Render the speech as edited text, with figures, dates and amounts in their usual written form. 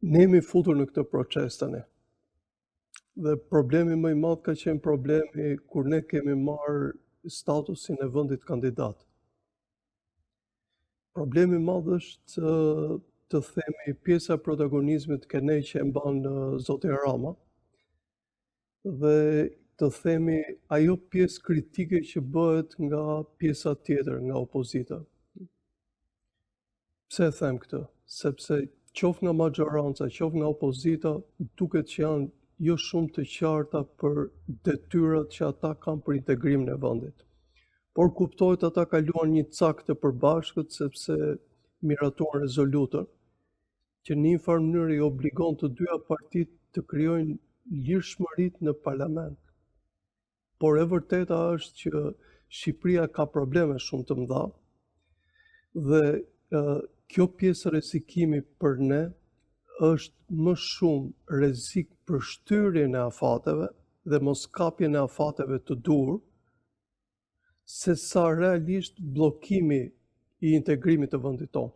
Ne jemi futur në këtë proces tani. Dhe problemi më i madh ka qenë problemi kur ne kemi marrë statusin e vendit kandidat. Problemi i madh është të themi pjesa e protagonizmit që ne që e mban zoti Rama dhe të themi ajo pjesë kritike që bëhet nga pjesa tjetër, nga opozita. Pse e them këtë? Sepse qoftë nga maggjoranca, qoftë nga opozita, duket që janë jo shumë të qarta për detyrat që ata kanë për integrimin e vendit. Por kuptohet ata kaluan një cak të përbashkët sepse miratuan rezolutën që në një farë mënyrë i obligon të dyja partitë të krijojnë lirshmëritë në parlament. Por e vërteta është që Shqipëria ka probleme shumë të mëdha dhe kjo pjesë rrezikimi për ne është më shumë rrezik për shtyrjen e afateve dhe moskapjen e afateve të dur, se sa realisht bllokimi i integrimit të vendit tonë.